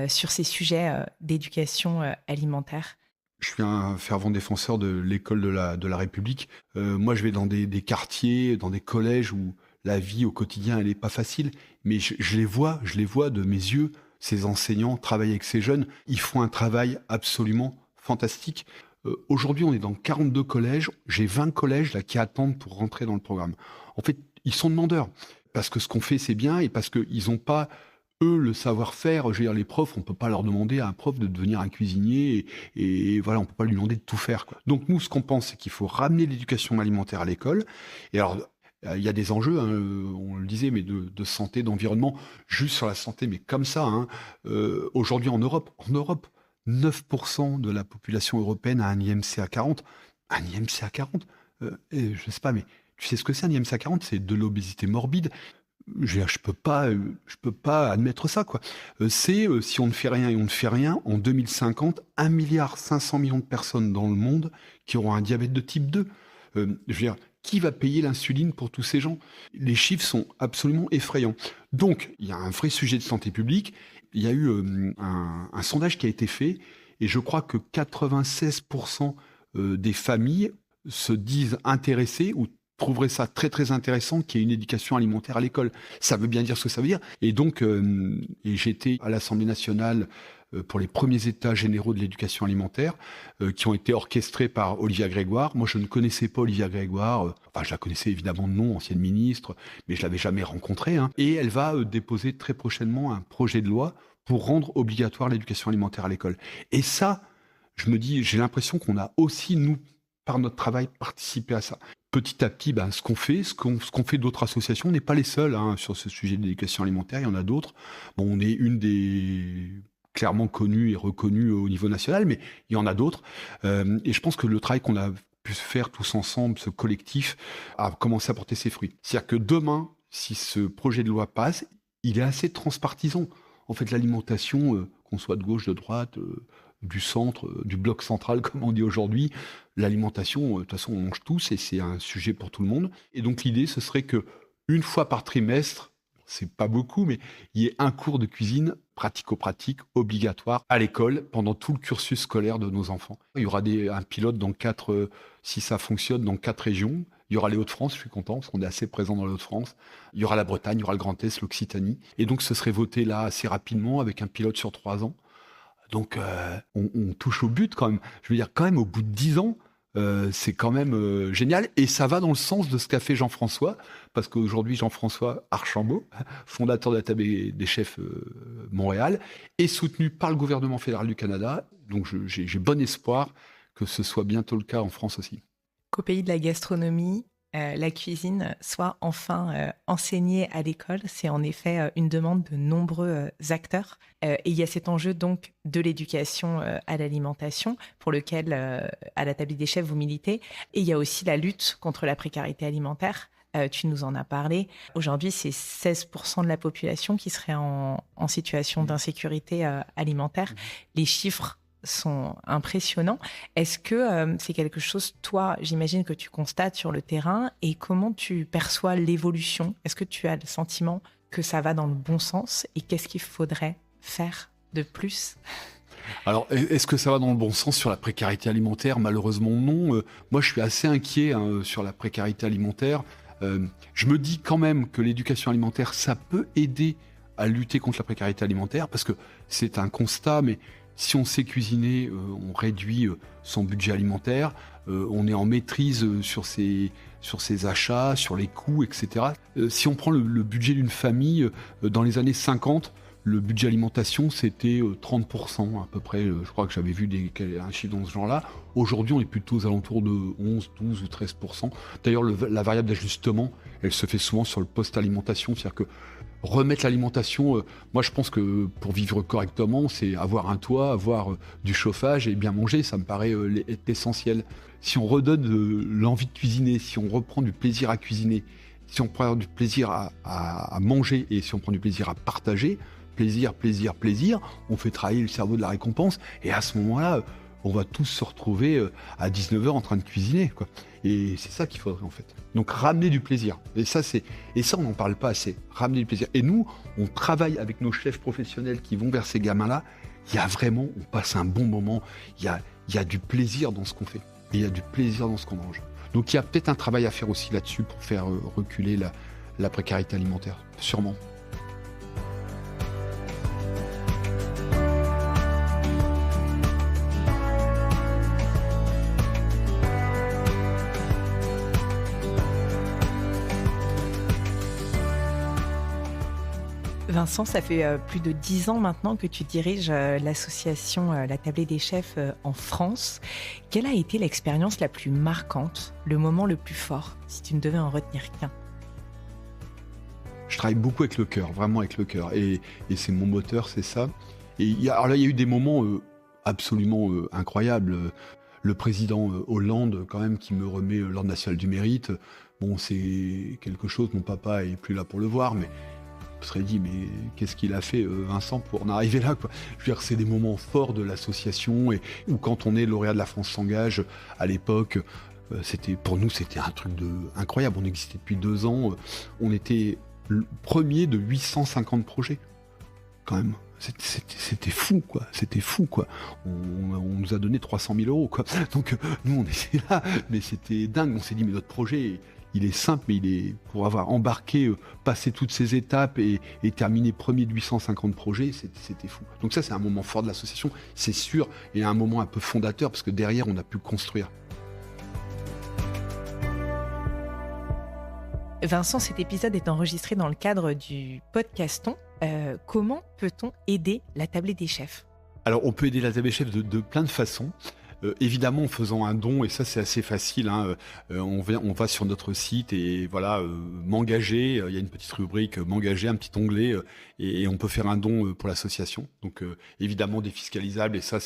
sur ces sujets d'éducation alimentaire ? Je suis un fervent défenseur de l'école de la République. Moi, je vais dans des quartiers, dans des collèges où la vie au quotidien, elle n'est pas facile. Mais je les vois de mes yeux, ces enseignants travaillent avec ces jeunes. Ils font un travail absolument fantastique. Aujourd'hui, on est dans 42 collèges. J'ai 20 collèges là, qui attendent pour rentrer dans le programme. En fait, ils sont demandeurs. Parce que ce qu'on fait, c'est bien et parce qu'ils n'ont pas... eux, le savoir-faire, je veux dire, les profs, on ne peut pas leur demander à un prof de devenir un cuisinier et voilà, on ne peut pas lui demander de tout faire, quoi. Donc nous, ce qu'on pense, c'est qu'il faut ramener l'éducation alimentaire à l'école. Et alors, il y a des enjeux, on le disait, mais de santé, d'environnement, juste sur la santé, mais comme ça. Aujourd'hui, en Europe, 9% de la population européenne a un IMCA 40. Un IMCA 40 je ne sais pas, mais tu sais ce que c'est un IMCA 40 ? C'est de l'obésité morbide. Je peux pas admettre ça, quoi. Si on ne fait rien et on ne fait rien, en 2050, 1,5 milliard de personnes dans le monde qui auront un diabète de type 2. Je veux dire, qui va payer l'insuline pour tous ces gens ? Les chiffres sont absolument effrayants. Donc, il y a un vrai sujet de santé publique. Il y a eu un sondage qui a été fait et je crois que 96% des familles se disent intéressées ou trouverait ça très très intéressant qu'il y ait une éducation alimentaire à l'école. Ça veut bien dire ce que ça veut dire. Et donc, j'étais à l'Assemblée nationale pour les premiers états généraux de l'éducation alimentaire qui ont été orchestrés par Olivia Grégoire. Moi, je ne connaissais pas Olivia Grégoire. Enfin, je la connaissais évidemment de nom, ancienne ministre, mais je l'avais jamais rencontrée. Et elle va déposer très prochainement un projet de loi pour rendre obligatoire l'éducation alimentaire à l'école. Et ça, je me dis, j'ai l'impression qu'on a aussi, nous, par notre travail, participé à ça. Petit à petit, ce qu'on fait d'autres associations, on n'est pas les seuls sur ce sujet de l'éducation alimentaire, il y en a d'autres. Bon, on est une des clairement connues et reconnues au niveau national, mais il y en a d'autres. Et je pense que le travail qu'on a pu pu se faire tous ensemble, ce collectif, a commencé à porter ses fruits. C'est-à-dire que demain, si ce projet de loi passe, il est assez transpartisan. En fait, l'alimentation, qu'on soit de gauche, de droite, du centre, du bloc central, comme on dit aujourd'hui, l'alimentation, de toute façon, on mange tous et c'est un sujet pour tout le monde. Et donc, l'idée, ce serait que une fois par trimestre, c'est pas beaucoup, mais il y ait un cours de cuisine pratico-pratique obligatoire à l'école pendant tout le cursus scolaire de nos enfants. Il y aura un pilote dans 4, si ça fonctionne, dans 4 régions. Il y aura les Hauts-de-France, je suis content, parce qu'on est assez présent dans les Hauts-de-France. Il y aura la Bretagne, il y aura le Grand Est, l'Occitanie. Et donc, ce serait voté là assez rapidement, avec un pilote sur 3 ans. Donc, on touche au but quand même. Je veux dire, quand même, au bout de 10 ans, c'est quand même génial. Et ça va dans le sens de ce qu'a fait Jean-François, parce qu'aujourd'hui, Jean-François Archambault, fondateur de la table des chefs Montréal, est soutenu par le gouvernement fédéral du Canada. Donc, j'ai bon espoir que ce soit bientôt le cas en France aussi. Qu'au pays de la gastronomie, la cuisine soit enfin enseignée à l'école. C'est en effet une demande de nombreux acteurs. Et il y a cet enjeu donc de l'éducation à l'alimentation pour lequel, à la table des chefs, vous militez. Et il y a aussi la lutte contre la précarité alimentaire. Tu nous en as parlé. Aujourd'hui, c'est 16% de la population qui serait en situation d'insécurité alimentaire. Les chiffres sont impressionnants. Est-ce que c'est quelque chose, toi, j'imagine que tu constates sur le terrain, et comment tu perçois l'évolution? Est-ce que tu as le sentiment que ça va dans le bon sens, et qu'est-ce qu'il faudrait faire de plus? Alors, est-ce que ça va dans le bon sens sur la précarité alimentaire? Malheureusement, non. Moi, je suis assez inquiet sur la précarité alimentaire. Je me dis quand même que l'éducation alimentaire, ça peut aider à lutter contre la précarité alimentaire, parce que c'est un constat, mais si on sait cuisiner, on réduit son budget alimentaire, on est en maîtrise sur ses achats, sur les coûts, etc. Si on prend le budget d'une famille, dans les années 50, le budget alimentation, c'était 30% à peu près. Je crois que j'avais vu un chiffre dans ce genre-là. Aujourd'hui, on est plutôt aux alentours de 11, 12 ou 13%. D'ailleurs, la variable d'ajustement, elle se fait souvent sur le post-alimentation, c'est-à-dire que remettre l'alimentation, moi je pense que pour vivre correctement, c'est avoir un toit, avoir du chauffage et bien manger, ça me paraît être essentiel. Si on redonne l'envie de cuisiner, si on reprend du plaisir à cuisiner, si on prend du plaisir à manger et si on prend du plaisir à partager, plaisir, on fait travailler le cerveau de la récompense et à ce moment-là, on va tous se retrouver à 19h en train de cuisiner, quoi. Et c'est ça qu'il faudrait en fait. Donc ramener du plaisir. Et ça, on n'en parle pas assez. Ramener du plaisir. Et nous, on travaille avec nos chefs professionnels qui vont vers ces gamins-là. Il y a vraiment, on passe un bon moment. Il y a du plaisir dans ce qu'on fait. Et il y a du plaisir dans ce qu'on mange. Donc il y a peut-être un travail à faire aussi là-dessus pour faire reculer la précarité alimentaire. Sûrement. Vincent, ça fait plus de 10 ans maintenant que tu diriges l'association La Tablée des Chefs en France. Quelle a été l'expérience la plus marquante, le moment le plus fort, si tu ne devais en retenir qu'un? Je travaille beaucoup avec le cœur, vraiment avec le cœur. Et c'est mon moteur, c'est ça. Et alors là, il y a eu des moments absolument incroyables. Le président Hollande, quand même, qui me remet l'Ordre national du mérite. Bon, c'est quelque chose, mon papa est plus là pour le voir, mais je me serais dit, mais qu'est-ce qu'il a fait, Vincent, pour en arriver là, quoi. Je veux dire, c'est des moments forts de l'association, ou quand on est lauréat de la France s'engage, à l'époque, pour nous, c'était un truc incroyable. On existait depuis 2 ans, on était le premier de 850 projets, quand même. C'était fou, quoi. C'était fou, quoi. On nous a donné 300 000 €, quoi. Donc, nous, on était là, mais c'était dingue. On s'est dit, mais notre projet, il est simple, mais pour avoir embarqué, passé toutes ces étapes et terminé premier de 850 projets, c'était fou. Donc ça, c'est un moment fort de l'association, c'est sûr, et un moment un peu fondateur, parce que derrière, on a pu construire. Vincent, cet épisode est enregistré dans le cadre du podcaston. Comment peut-on aider la Tablée des Chefs? Alors, on peut aider la Tablée des Chefs de plein de façons. évidemment en faisant un don, et ça c'est assez facile, hein, on va sur notre site et voilà, m'engager, il y a une petite rubrique m'engager, un petit onglet, et on peut faire un don pour l'association. Donc évidemment défiscalisable, et ça,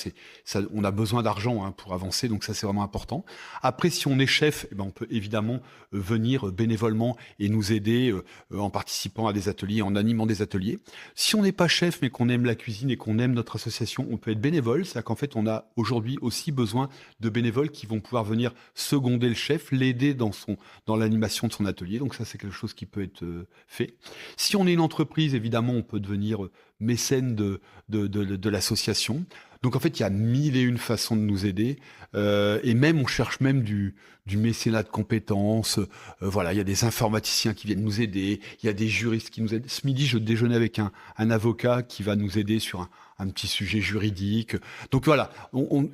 on a besoin d'argent, hein, pour avancer, donc ça c'est vraiment important. Après, si on est chef, on peut évidemment venir bénévolement et nous aider en participant à des ateliers, en animant des ateliers. Si on n'est pas chef mais qu'on aime la cuisine et qu'on aime notre association, on peut être bénévole. C'est-à-dire qu'en fait, on a aujourd'hui aussi besoin de bénévoles qui vont pouvoir venir seconder le chef, l'aider dans l'animation de son atelier. Donc ça, c'est quelque chose qui peut être fait. Si on est une entreprise, évidemment, on peut devenir mécène de l'association. Donc en fait, il y a 1001 façons de nous aider, et même on cherche même du mécénat de compétences. Voilà, il y a des informaticiens qui viennent nous aider, il y a des juristes qui nous aident. Ce midi, je déjeunais avec un avocat qui va nous aider sur un petit sujet juridique. Donc voilà,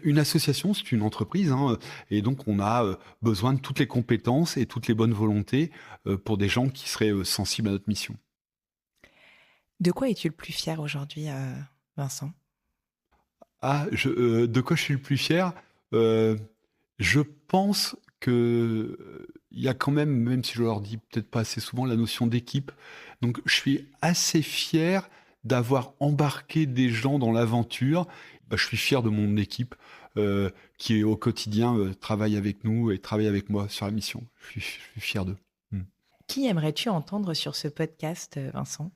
une association, c'est une entreprise, hein, et donc on a besoin de toutes les compétences et toutes les bonnes volontés pour des gens qui seraient sensibles à notre mission. De quoi es-tu le plus fier aujourd'hui, Vincent ? De quoi je suis le plus fier ? Je pense que il y a quand même si je leur dis peut-être pas assez souvent, la notion d'équipe. Donc je suis assez fier d'avoir embarqué des gens dans l'aventure. Je suis fier de mon équipe qui au quotidien travaille avec nous et travaille avec moi sur la mission. Je suis fier d'eux. Qui aimerais-tu entendre sur ce podcast, Vincent ?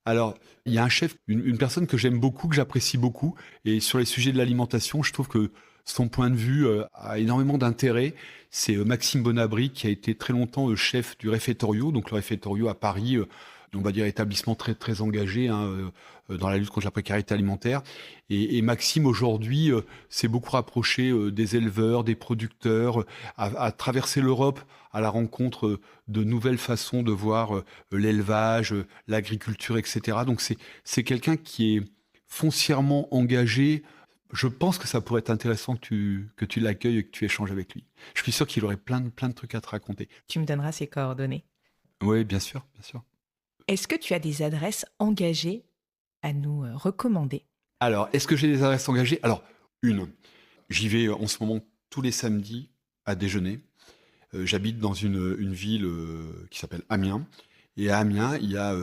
Alors, il y a un chef, une personne que j'aime beaucoup, que j'apprécie beaucoup, et sur les sujets de l'alimentation, je trouve que son point de vue a énormément d'intérêt. C'est Maxime Bonabry, qui a été très longtemps chef du Réfectorio, donc le Réfectorio à Paris, on va dire établissement très, très engagé, hein, dans la lutte contre la précarité alimentaire. Et Maxime, aujourd'hui, s'est beaucoup rapproché des éleveurs, des producteurs, a traversé l'Europe à la rencontre de nouvelles façons de voir l'élevage, l'agriculture, etc. Donc c'est quelqu'un qui est foncièrement engagé. Je pense que ça pourrait être intéressant que tu l'accueilles et que tu échanges avec lui. Je suis sûr qu'il aurait plein de trucs à te raconter. Tu me donneras ses coordonnées. Oui, bien sûr, bien sûr. Est-ce que tu as des adresses engagées à nous recommander ? Alors, est-ce que j'ai des adresses engagées ? Alors, j'y vais en ce moment tous les samedis à déjeuner. J'habite dans une ville qui s'appelle Amiens. Et à Amiens, il y a...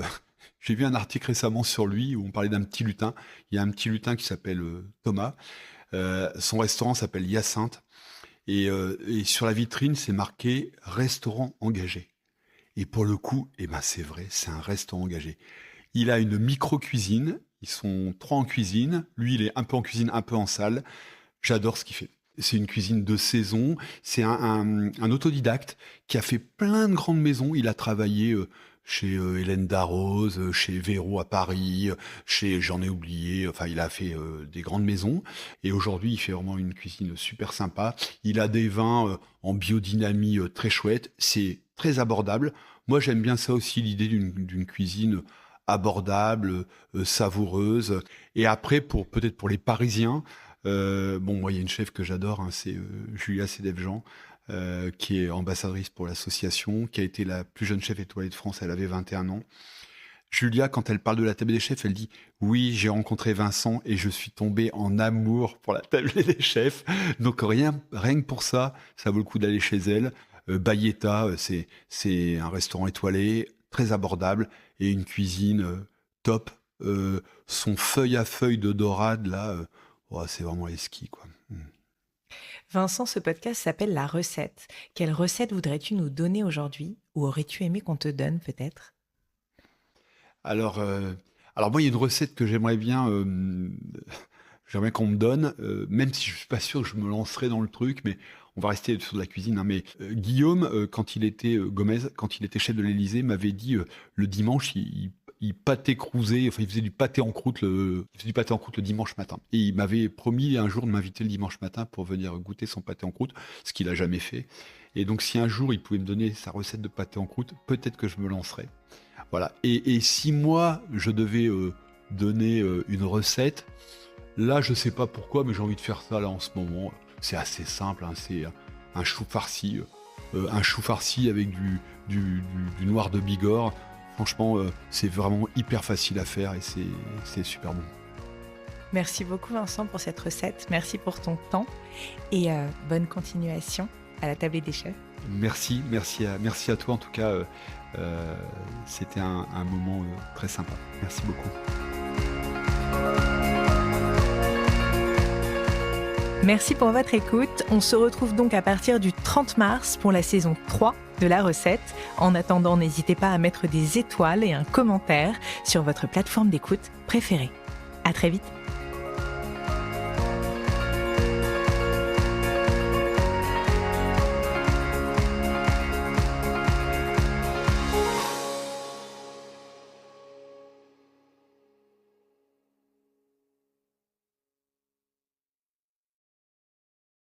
j'ai vu un article récemment sur lui où on parlait d'un petit lutin. Il y a un petit lutin qui s'appelle Thomas. Son restaurant s'appelle Hyacinthe. Et sur la vitrine, c'est marqué « Restaurant engagé ». Et pour le coup, c'est vrai, c'est un restaurant engagé. Il a une micro-cuisine, ils sont 3 en cuisine, lui il est un peu en cuisine, un peu en salle. J'adore ce qu'il fait. C'est une cuisine de saison, c'est un autodidacte qui a fait plein de grandes maisons. Il a travaillé chez Hélène Darroze, chez Véro à Paris, j'en ai oublié, enfin il a fait des grandes maisons. Et aujourd'hui il fait vraiment une cuisine super sympa. Il a des vins en biodynamie très chouettes, c'est très abordable. Moi j'aime bien ça aussi, l'idée d'une cuisine abordable, savoureuse. Et après, peut-être pour les Parisiens, moi il y a une chef que j'adore, hein, c'est Julia Sédef-Jean, qui est ambassadrice pour l'association, qui a été la plus jeune chef étoilée de France, elle avait 21 ans. Julia, quand elle parle de la table des chefs, elle dit « Oui, j'ai rencontré Vincent et je suis tombée en amour pour la table des chefs. » Donc rien que pour ça, ça vaut le coup d'aller chez elle. Bayetta, c'est un restaurant étoilé, très abordable, et une cuisine top. Son feuille à feuille de dorade, là, c'est vraiment les skis, quoi. Vincent, ce podcast s'appelle La Recette. Quelle recette voudrais-tu nous donner aujourd'hui, ou aurais-tu aimé qu'on te donne peut-être ? Alors moi, il y a une recette que j'aimerais bien qu'on me donne, même si je suis pas sûr que je me lancerai dans le truc, mais on va rester sur de la cuisine. Hein, mais Guillaume, quand il était chef de l'Élysée, m'avait dit le dimanche, il pâtait crousé, enfin il faisait du pâté en croûte le dimanche matin. Et il m'avait promis un jour de m'inviter le dimanche matin pour venir goûter son pâté en croûte, ce qu'il a jamais fait. Et donc si un jour il pouvait me donner sa recette de pâté en croûte, peut-être que je me lancerais. Voilà. Et si moi je devais donner une recette, là je sais pas pourquoi, mais j'ai envie de faire ça là en ce moment. C'est assez simple, hein, c'est un chou farci avec du noir de Bigorre. Franchement, c'est vraiment hyper facile à faire et c'est super bon. Merci beaucoup Vincent pour cette recette. Merci pour ton temps et bonne continuation à la tablée des chefs. Merci à toi en tout cas. C'était un moment très sympa. Merci beaucoup. Merci pour votre écoute. On se retrouve donc à partir du 30 mars pour la saison 3 de la recette. En attendant, n'hésitez pas à mettre des étoiles et un commentaire sur votre plateforme d'écoute préférée. À très vite.